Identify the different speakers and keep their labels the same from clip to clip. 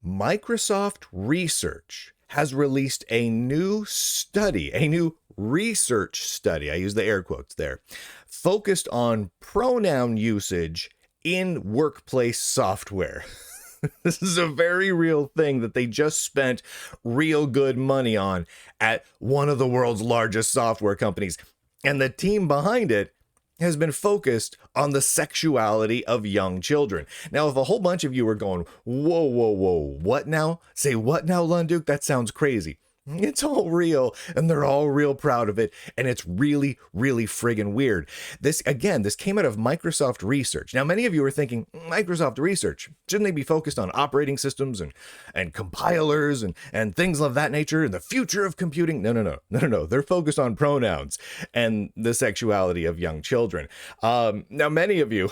Speaker 1: Microsoft Research has released a new study, a new research study, I use the air quotes there, focused on pronoun usage in workplace software. This is a very real thing that they just spent real good money on at one of the world's largest software companies. And the team behind it has been focused on the sexuality of young children. Now, if a whole bunch of you are going, whoa, whoa, whoa, what now? Say what now, Lunduke? That sounds crazy. It's all real, and they're all real proud of it, and it's really, really friggin' weird. This came out of Microsoft Research. Now, many of you are thinking, Microsoft Research, shouldn't they be focused on operating systems and compilers and things of that nature and the future of computing? No. They're focused on pronouns and the sexuality of young children. Now, many of you...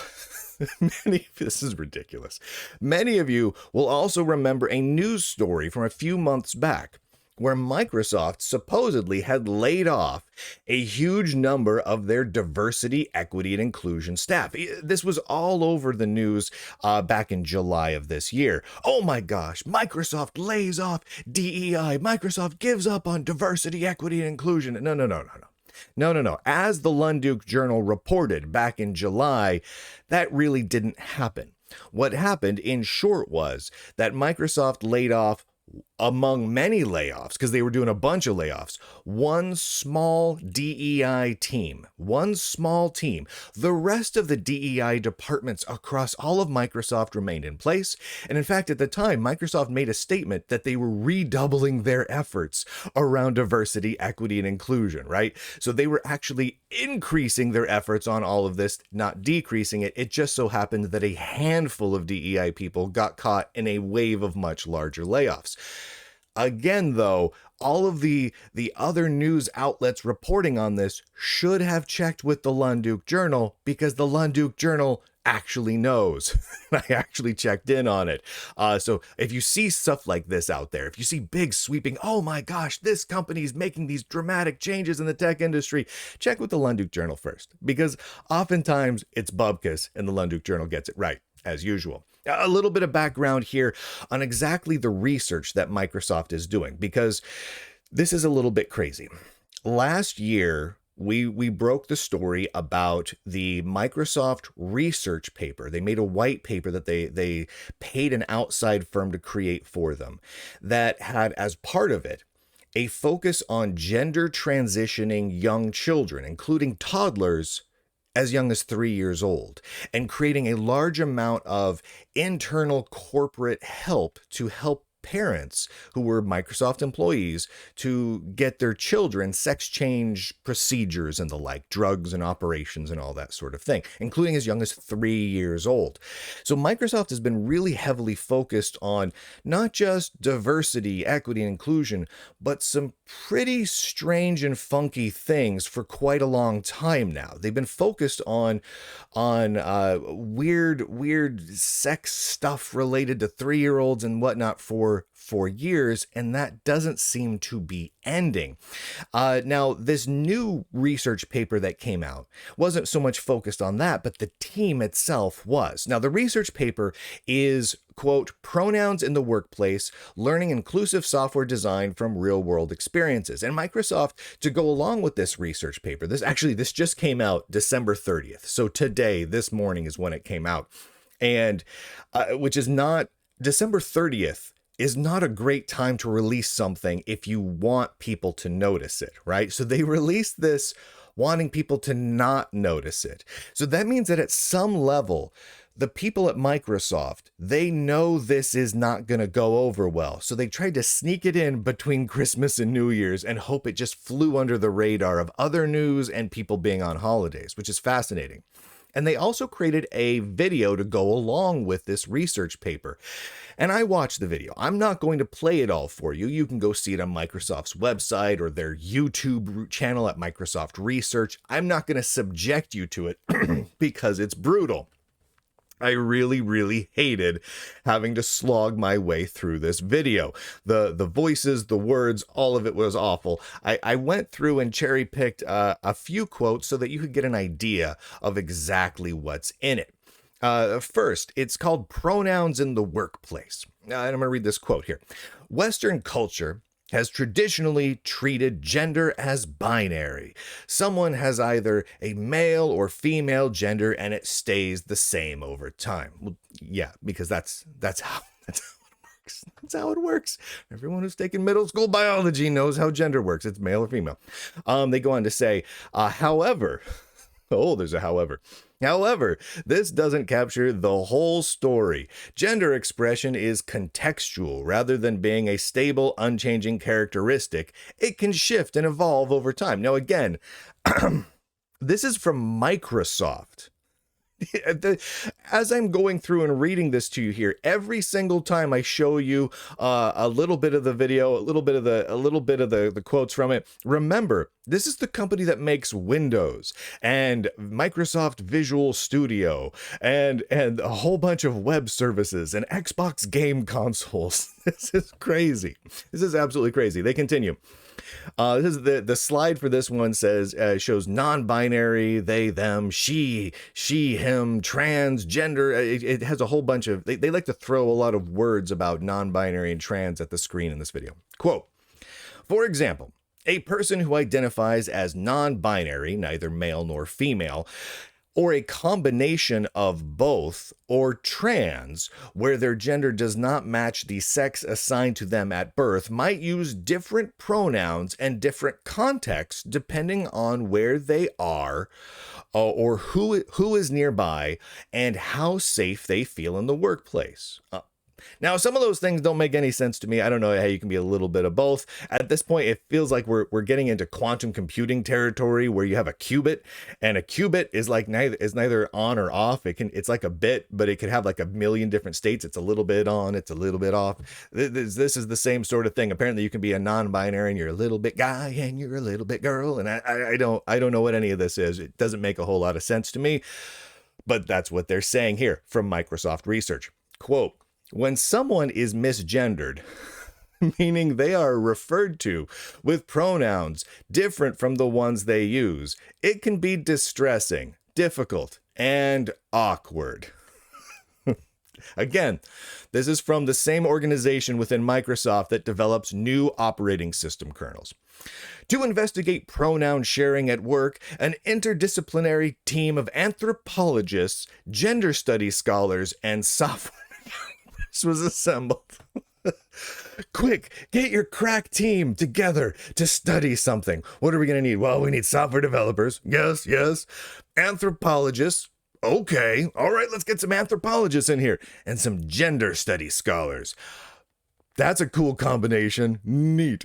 Speaker 1: this is ridiculous. Many of you will also remember a news story from a few months back where Microsoft supposedly had laid off a huge number of their diversity, equity, and inclusion staff. This was all over the news back in July of this year. Oh my gosh, Microsoft lays off DEI. Microsoft gives up on diversity, equity, and inclusion. No. As the Lunduke Journal reported back in July, that really didn't happen. What happened, in short, was that Microsoft laid off, among many layoffs, because they were doing a bunch of layoffs, one small DEI team. One small team. The rest of the DEI departments across all of Microsoft remained in place. And in fact, at the time, Microsoft made a statement that they were redoubling their efforts around diversity, equity, and inclusion, right? So they were actually increasing their efforts on all of this, not decreasing it. It just so happened that a handful of DEI people got caught in a wave of much larger layoffs. Again, though, all of the other news outlets reporting on this should have checked with the Lunduke Journal, because the Lunduke Journal actually knows. I actually checked in on it. So if you see stuff like this out there, if you see big sweeping, oh my gosh, this company's making these dramatic changes in the tech industry, check with the Lunduke Journal first, because oftentimes it's bubkas and the Lunduke Journal gets it right, as usual. A little bit of background here on exactly the research that Microsoft is doing, because this is a little bit crazy. Last year, we broke the story about the Microsoft research paper. They made a white paper that they paid an outside firm to create for them that had, as part of it, a focus on gender transitioning young children, including toddlers as young as 3 years old, and creating a large amount of internal corporate help to help parents who were Microsoft employees to get their children sex change procedures and the like, drugs and operations and all that sort of thing, including as young as 3 years old. So Microsoft has been really heavily focused on not just diversity, equity, and inclusion, but some pretty strange and funky things for quite a long time now. They've been focused on weird sex stuff related to 3-year-olds and whatnot for years, and that doesn't seem to be ending. Now, this new research paper that came out wasn't so much focused on that, but the team itself was. Now, the research paper is, quote, Pronouns in the Workplace, Learning Inclusive Software Design from Real-World Experiences. And Microsoft, to go along with this research paper, this just came out December 30th. So today, this morning is when it came out. And which is not, December 30th is not a great time to release something if you want people to notice it, right? So they released this wanting people to not notice it. So that means that at some level, the people at Microsoft, they know this is not going to go over well. So they tried to sneak it in between Christmas and New Year's and hope it just flew under the radar of other news and people being on holidays, which is fascinating. And they also created a video to go along with this research paper. And I watched the video. I'm not going to play it all for you. You can go see it on Microsoft's website or their YouTube channel at Microsoft Research. I'm not going to subject you to it because it's brutal. I really, really hated having to slog my way through this video. The voices, the words, all of it was awful. I went through and cherry-picked a few quotes so that you could get an idea of exactly what's in it. First, it's called Pronouns in the Workplace. And I'm going to read this quote here. Western culture has traditionally treated gender as binary. Someone has either a male or female gender and it stays the same over time. Well, yeah, because that's how it works. That's how it works. Everyone who's taken middle school biology knows how gender works. It's male or female. They go on to say, however, oh, there's a however. However, this doesn't capture the whole story. Gender expression is contextual rather than being a stable, unchanging characteristic. It can shift and evolve over time. Now, again, this is from Microsoft. As I'm going through and reading this to you here, every single time I show you a little bit of the video, a little bit of the quotes from it, remember, this is the company that makes Windows and Microsoft Visual Studio and a whole bunch of web services and Xbox game consoles. This is crazy. This is absolutely crazy. They continue. This is the slide for this one says shows non-binary, they, them, she, him, trans, gender. It has a whole bunch of, they like to throw a lot of words about non-binary and trans at the screen in this video. Quote, for example, a person who identifies as non-binary, neither male nor female, or a combination of both, or trans, where their gender does not match the sex assigned to them at birth, might use different pronouns and different contexts depending on where they are or who is nearby and how safe they feel in the workplace. Now, some of those things don't make any sense to me. I don't know how you can be a little bit of both. At this point, it feels like we're getting into quantum computing territory where you have a qubit, and a qubit is like neither on or off. It's like a bit, but it could have like a million different states. It's a little bit on, it's a little bit off. This is the same sort of thing. Apparently, you can be a non-binary and you're a little bit guy and you're a little bit girl, and I don't know what any of this is. It doesn't make a whole lot of sense to me, but that's what they're saying here from Microsoft Research. Quote, when someone is misgendered, meaning they are referred to with pronouns different from the ones they use, it can be distressing, difficult, and awkward. Again, this is from the same organization within Microsoft that develops new operating system kernels. To investigate pronoun sharing at work, an interdisciplinary team of anthropologists, gender studies scholars, and software was assembled. Quick, get your crack team together to study something. What are we going to need? Well, we need software developers. Yes. Anthropologists. Okay. All right, let's get some anthropologists in here and some gender studies scholars. That's a cool combination. Neat.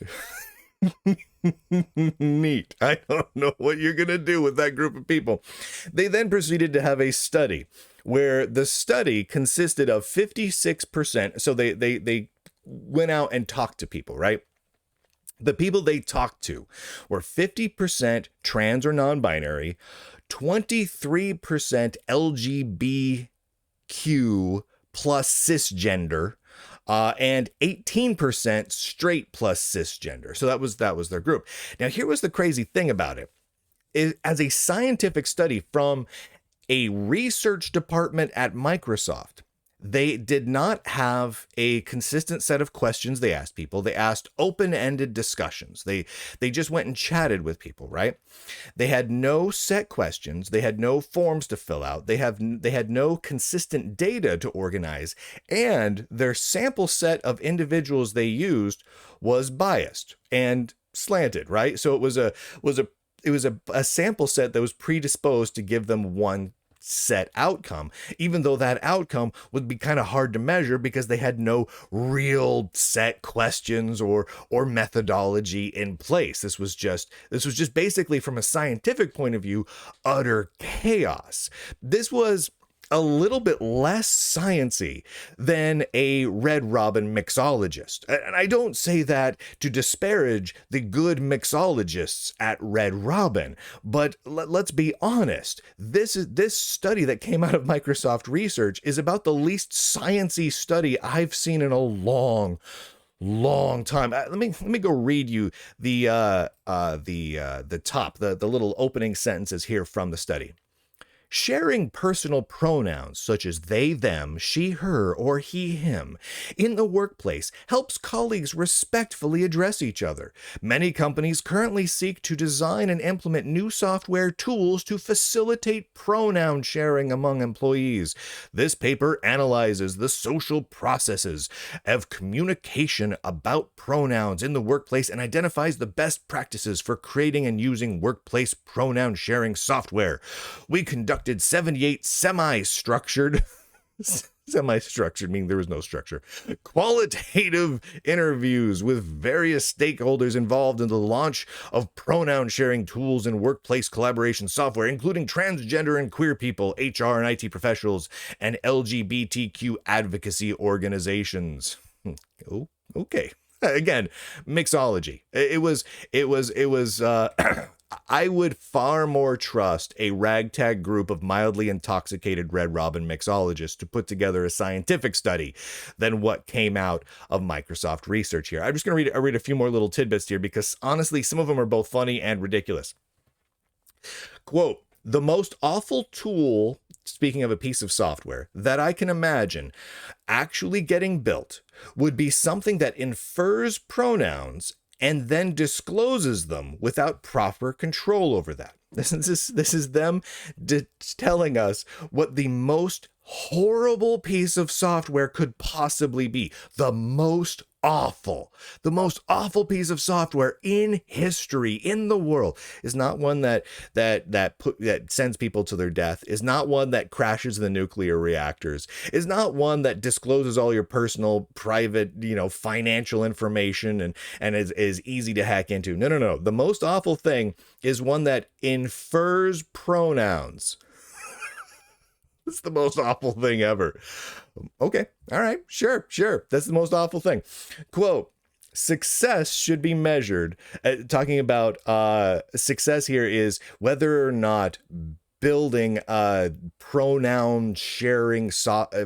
Speaker 1: Neat. I don't know what you're going to do with that group of people. They then proceeded to have a study where the study consisted of 56%. So they went out and talked to people, right? The people they talked to were 50% trans or non-binary, 23% LGBTQ plus cisgender, and 18% straight plus cisgender. So that was their group. Now, here was the crazy thing about it. As a scientific study from a research department at Microsoft, they did not have a consistent set of questions they asked people. They asked open-ended discussions. They just went and chatted with people, right? They had no set questions. They had no forms to fill out. They had no consistent data to organize, and their sample set of individuals they used was biased and slanted, right? So it was a sample set that was predisposed to give them one set outcome, even though that outcome would be kind of hard to measure because they had no real set questions or methodology in place. This was just basically, from a scientific point of view, utter chaos. This was a little bit less sciencey than a Red Robin mixologist. And I don't say that to disparage the good mixologists at Red Robin, but let's be honest. This study that came out of Microsoft Research is about the least sciencey study I've seen in a long time. Let me go read you the top, the little opening sentences here from the study. Sharing personal pronouns such as they, them, she, her, or he, him in the workplace helps colleagues respectfully address each other. Many companies currently seek to design and implement new software tools to facilitate pronoun sharing among employees. This paper analyzes the social processes of communication about pronouns in the workplace and identifies the best practices for creating and using workplace pronoun sharing software. We conducted 78 semi-structured meaning there was no structure, qualitative interviews with various stakeholders involved in the launch of pronoun sharing tools and workplace collaboration software, including transgender and queer people, HR and IT professionals, and LGBTQ advocacy organizations. Oh, okay. Again, mixology. It was I would far more trust a ragtag group of mildly intoxicated Red Robin mixologists to put together a scientific study than what came out of Microsoft research here. I'm just going to read a few more little tidbits here because honestly, some of them are both funny and ridiculous. Quote, the most awful tool, speaking of a piece of software, that I can imagine actually getting built would be something that infers pronouns and then discloses them without proper control over that. This is them telling us what the most horrible piece of software could possibly be. The most awful piece of software in history, in the world, is not one that sends people to their death, is not one that crashes the nuclear reactors, is not one that discloses all your personal, private, financial information and is easy to hack into. No. The most awful thing is one that infers pronouns. It's the most awful thing ever. Okay, all right, sure. That's the most awful thing. Quote, success should be measured. Talking about success here is whether or not building pronoun sharing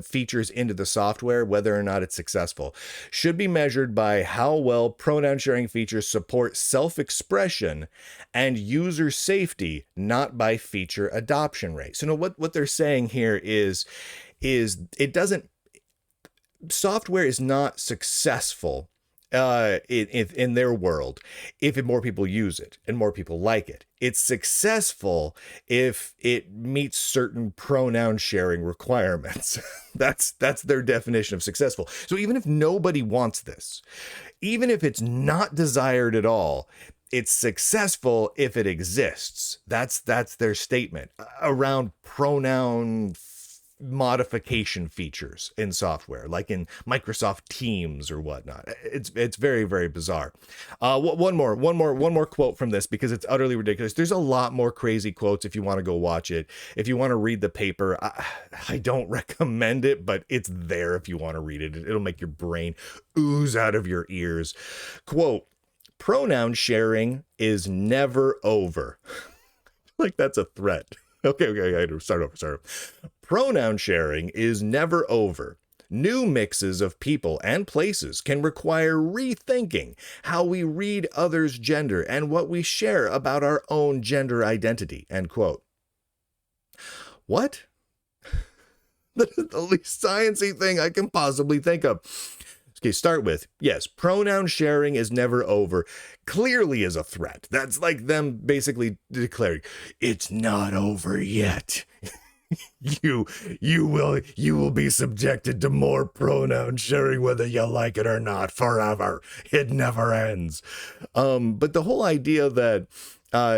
Speaker 1: features into the software, whether or not it's successful, should be measured by how well pronoun sharing features support self-expression and user safety, not by feature adoption rate. So what they're saying here is software is not successful in their world if more people use it and more people like it. It's successful if it meets certain pronoun sharing requirements. That's their definition of successful. So even if nobody wants this, even if it's not desired at all, it's successful if it exists. That's their statement around pronoun modification features in software, like in Microsoft Teams or whatnot. It's very, very bizarre. One more quote from this because it's utterly ridiculous. There's a lot more crazy quotes if you want to go watch it. If you want to read the paper, I don't recommend it, but it's there if you want to read it. It'll make your brain ooze out of your ears. Quote, pronoun sharing is never over. Like that's a threat. Okay, I gotta start over. Pronoun sharing is never over. New mixes of people and places can require rethinking how we read others' gender and what we share about our own gender identity, end quote. What? That is the least sciencey thing I can possibly think of. Okay, start with, yes, pronoun sharing is never over. Clearly is a threat. That's like them basically declaring, it's not over yet. You will be subjected to more pronoun sharing whether you like it or not forever. It never ends. But the whole idea that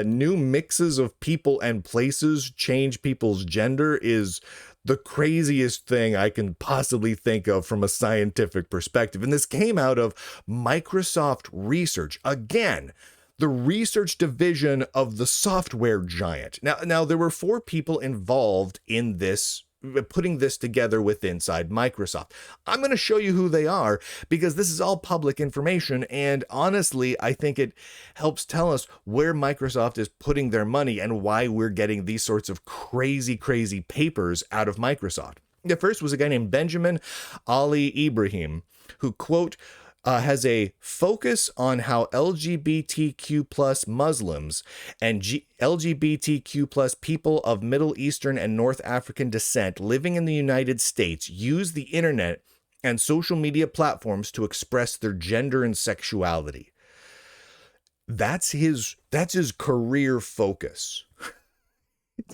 Speaker 1: new mixes of people and places change people's gender is the craziest thing I can possibly think of from a scientific perspective. And this came out of Microsoft research. Again, the research division of the software giant. Now there were 4 people involved in this, putting this together with inside Microsoft. I'm going to show you who they are because this is all public information. And honestly, I think it helps tell us where Microsoft is putting their money and why we're getting these sorts of crazy papers out of Microsoft. The first was a guy named Benjamin Ali Ibrahim, who, quote, has a focus on how LGBTQ plus Muslims and LGBTQ plus people of Middle Eastern and North African descent living in the United States use the internet and social media platforms to express their gender and sexuality. That's his career focus.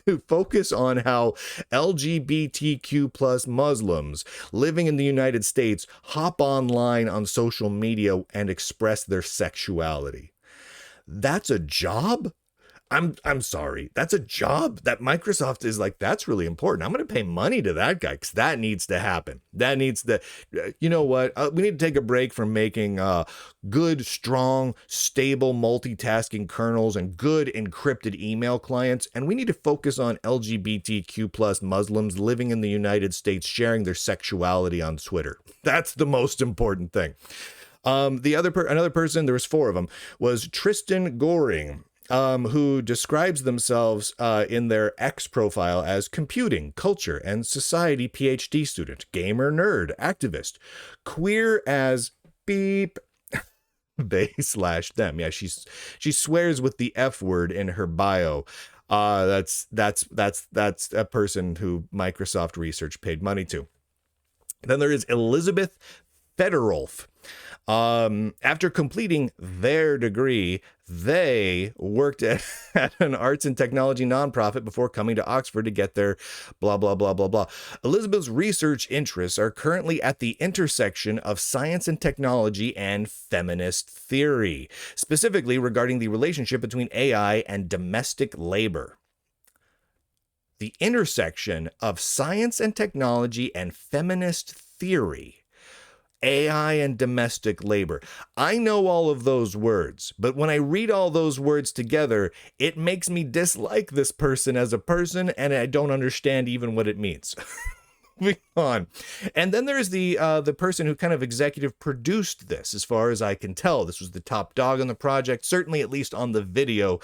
Speaker 1: To focus on how LGBTQ plus Muslims living in the United States hop online on social media and express their sexuality. That's a job? I'm sorry. That's a job that Microsoft is like, that's really important. I'm going to pay money to that guy because that needs to happen. That needs to, you know what? We need to take a break from making good, strong, stable multitasking kernels and good encrypted email clients. And we need to focus on LGBTQ plus Muslims living in the United States sharing their sexuality on Twitter. That's the most important thing. Another person, there was 4 of them, was Tristan Goring, who describes themselves in their X profile as computing, culture, and society PhD student, gamer, nerd, activist, queer as beep, they/them. Yeah, she swears with the F word in her bio. That's a person who Microsoft Research paid money to. Then there is Elizabeth Federolf. After completing their degree, they worked at an arts and technology nonprofit before coming to Oxford to get their blah, blah, blah, blah, blah. Elizabeth's research interests are currently at the intersection of science and technology and feminist theory, specifically regarding the relationship between AI and domestic labor. The intersection of science and technology and feminist theory. AI and domestic labor. I know all of those words, but when I read all those words together, it makes me dislike this person as a person, and I don't understand even what it means. Moving on. And then there's the person who kind of executive produced this, as far as I can tell. This was the top dog on the project, certainly at least on the video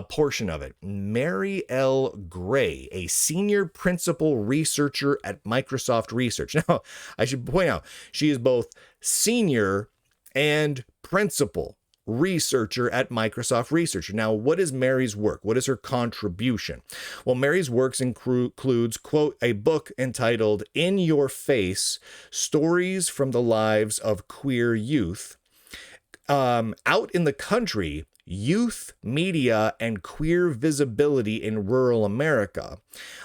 Speaker 1: portion of it. Mary L. Gray, a senior principal researcher at Microsoft Research. Now, I should point out, she is both senior and principal researcher at Microsoft Research. Now, what is Mary's work? What is her contribution? Well, Mary's works includes, quote, a book entitled In Your Face, Stories from the Lives of Queer Youth. Out in the Country, Youth, Media, and Queer Visibility in Rural America,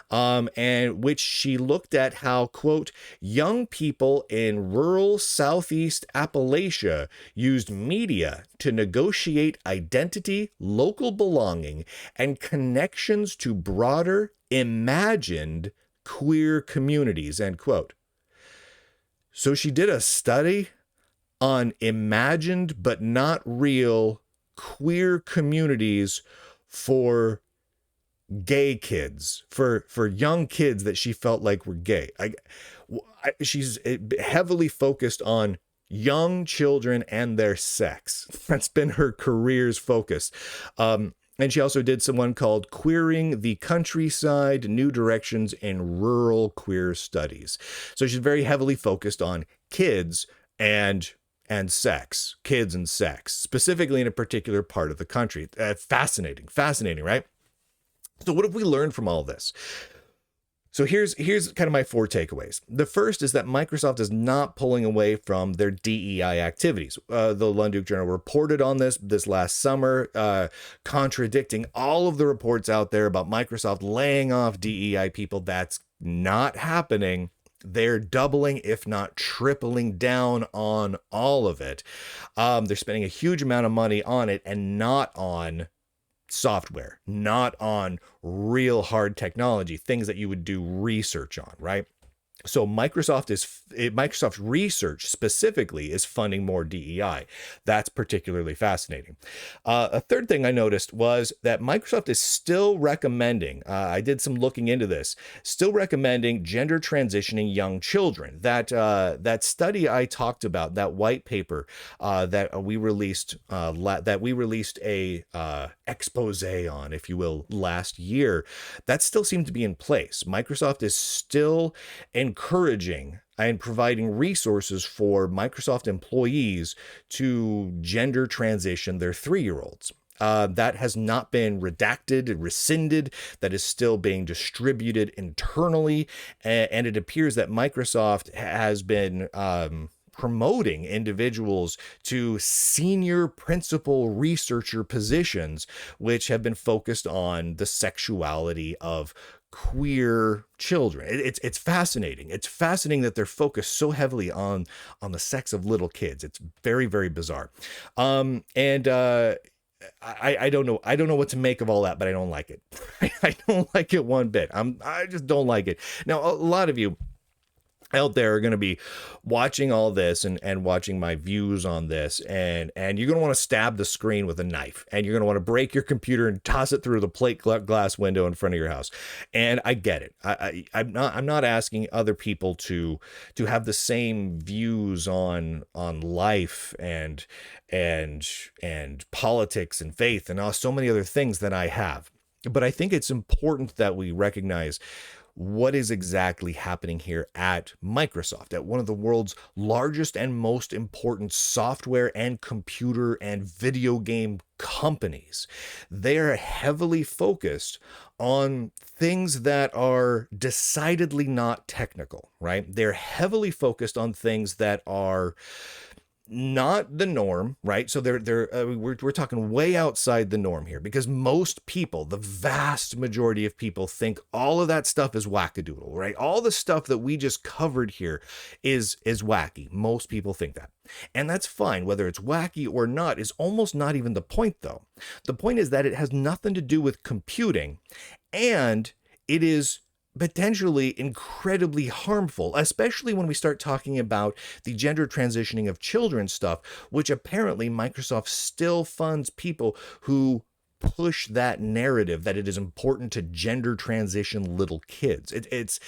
Speaker 1: and which she looked at how, quote, young people in rural Southeast Appalachia used media to negotiate identity, local belonging, and connections to broader, imagined queer communities, end quote. So she did a study on imagined but not real queer communities for gay kids, for young kids that she felt like were gay. She's heavily focused on young children and their sex. That's been her career's focus. And she also did one called Queering the Countryside, New Directions in Rural Queer Studies. So she's very heavily focused on kids and sex, kids and sex, specifically in a particular part of the country. Fascinating, right? So what have we learned from all this? So here's kind of my 4 takeaways. The first is that Microsoft is not pulling away from their DEI activities. The Lunduke Journal reported on this last summer, contradicting all of the reports out there about Microsoft laying off DEI people. That's not happening. They're doubling, if not tripling down on all of it. They're spending a huge amount of money on it and not on software, not on real hard technology, things that you would do research on, right? So Microsoft Research specifically is funding more DEI. That's particularly fascinating. A third thing I noticed was that Microsoft is still recommending, I did some looking into this, still recommending gender transitioning young children. That study I talked about, that white paper that we released a expose on, if you will, last year, that still seemed to be in place. Microsoft is still encouraging and providing resources for Microsoft employees to gender transition their 3-year-olds. That has not been redacted, rescinded, that is still being distributed internally. And it appears that Microsoft has been promoting individuals to senior principal researcher positions, which have been focused on the sexuality of queer children. It's fascinating. It's fascinating that they're focused so heavily on the sex of little kids. It's very, very bizarre. I don't know. I don't know what to make of all that, but I don't like it. I don't like it one bit. I just don't like it. Now, a lot of you out there are going to be watching all this and watching my views on this, and you're going to want to stab the screen with a knife, and you're going to want to break your computer and toss it through the plate glass window in front of your house. And I get it. I'm not asking other people to have the same views on life and politics and faith and so many other things that I have. But I think it's important that we recognize what is exactly happening here at Microsoft, at one of the world's largest and most important software and computer and video game companies. They're heavily focused on things that are decidedly not technical, right? They're heavily focused on things that are not the norm, right? So we're talking way outside the norm here, because most people, the vast majority of people, think all of that stuff is wackadoodle, right? All the stuff that we just covered here is wacky. Most people think that. And that's fine. Whether it's wacky or not is almost not even the point, though. The point is that it has nothing to do with computing, and it is potentially incredibly harmful, especially when we start talking about the gender transitioning of children stuff, which apparently Microsoft still funds people who push that narrative that it is important to gender transition little kids. It's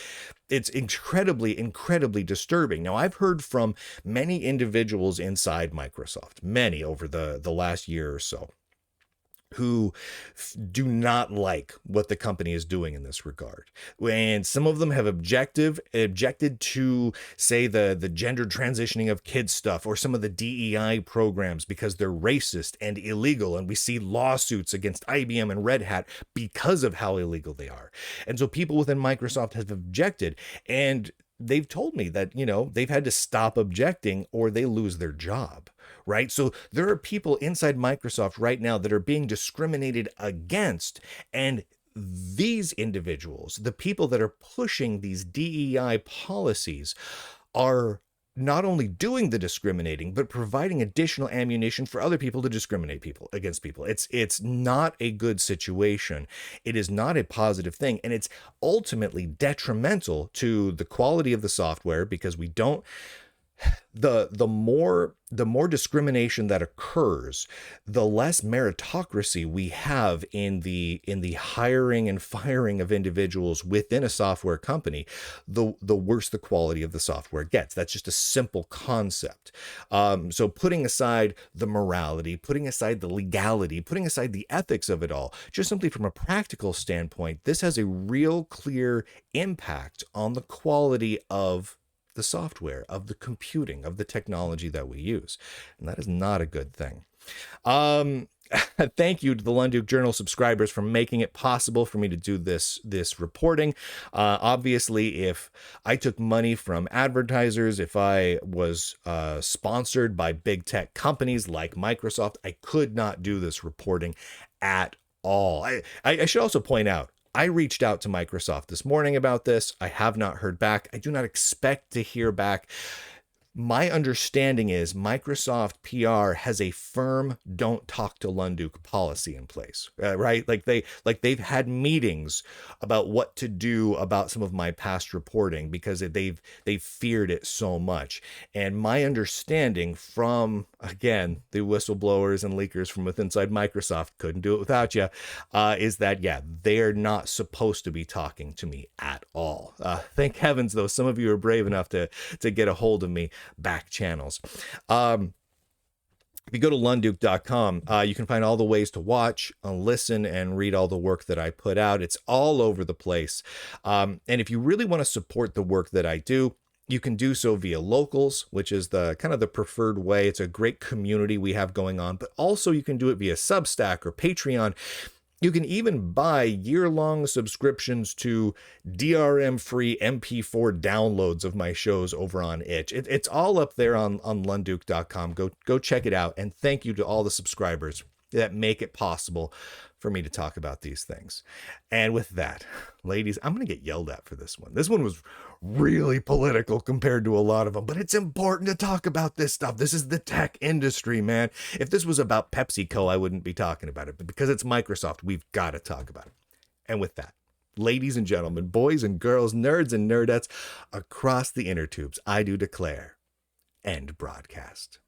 Speaker 1: incredibly disturbing. Now, I've heard from many individuals inside Microsoft, many over the last year or so, who do not like what the company is doing in this regard. And some of them have objected to, say, the gender transitioning of kids stuff, or some of the DEI programs, because they're racist and illegal. And we see lawsuits against IBM and Red Hat because of how illegal they are. And so people within Microsoft have objected, and they've told me that, they've had to stop objecting or they lose their job. Right? So there are people inside Microsoft right now that are being discriminated against. And these individuals, the people that are pushing these DEI policies, are not only doing the discriminating, but providing additional ammunition for other people to discriminate against people. It's not a good situation. It is not a positive thing. And it's ultimately detrimental to the quality of the software, because we don't, the more discrimination that occurs, the less meritocracy we have in the hiring and firing of individuals within a software company, the worse the quality of the software gets. That's just a simple concept. So putting aside the morality, putting aside the legality, putting aside the ethics of it all, just simply from a practical standpoint, this has a real clear impact on the quality of the software, of the computing, of the technology that we use. And that is not a good thing. Thank you to the Lunduke Journal subscribers for making it possible for me to do this reporting. Obviously, if I took money from advertisers, if I was sponsored by big tech companies like Microsoft, I could not do this reporting at all. I should also point out, I reached out to Microsoft this morning about this. I have not heard back. I do not expect to hear back. My understanding is Microsoft PR has a firm "don't talk to Lunduke" policy in place, right? They've had meetings about what to do about some of my past reporting because they've feared it so much. And my understanding from, again, the whistleblowers and leakers from inside Microsoft, couldn't do it without you, is that, yeah, they're not supposed to be talking to me at all. Thank heavens, though, some of you are brave enough to get a hold of me back channels. If you go to lunduke.com, you can find all the ways to watch, listen, and read all the work that I put out. It's all over the place. And if you really want to support the work that I do, You can do so via Locals, which is the kind of the preferred way. It's a great community we have going on, but also you can do it via Substack or Patreon. You can even buy year-long subscriptions to DRM-free MP4 downloads of my shows over on Itch. It's all up there on lunduke.com. Go check it out. And thank you to all the subscribers that make it possible for me to talk about these things. And with that, ladies, I'm going to get yelled at for this one. This one was really political compared to a lot of them, but it's important to talk about this stuff. This is the tech industry, man. If this was about PepsiCo, I wouldn't be talking about it, but because it's Microsoft, we've got to talk about it. And with that, ladies and gentlemen, boys and girls, nerds and nerdettes across the inner tubes, I do declare, end broadcast.